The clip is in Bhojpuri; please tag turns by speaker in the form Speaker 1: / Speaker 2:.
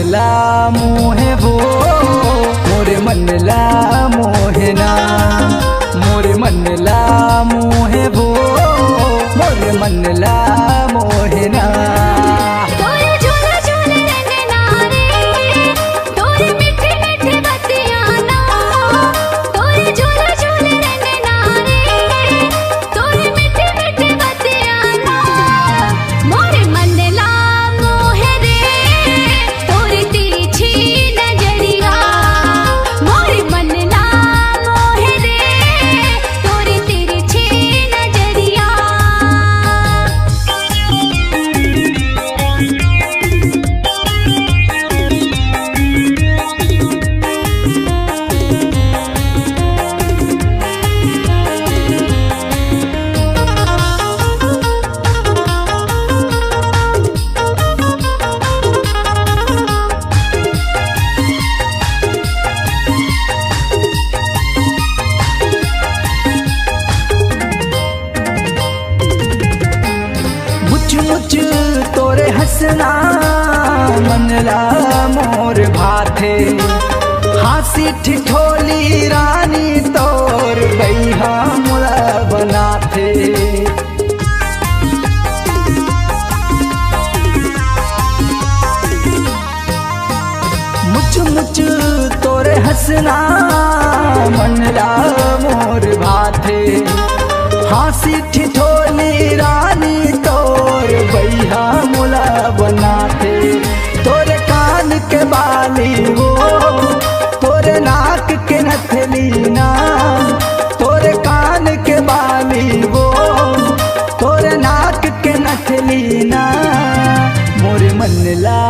Speaker 1: ला मोहे वो, मोरे मन ला मोहे ना, मोरे मन ला मोहे वो, मोरे मन ला मोहे ना। मुझ तोरे हंसना मन ला मोर भाथे, हासी ठिठोली रानी तोर बैहा मुला बनाथे। मुझ तोरे हंसना मन ला मोर भाथे, हासी ठिठोली रानी तोर बैहा मुला बनाथे। तोरे कान के बाली वो, तोरे नाक के नथली ना, तोरे कान के बाली वो, तोरे नाक के नथली ना, मोरे मन ला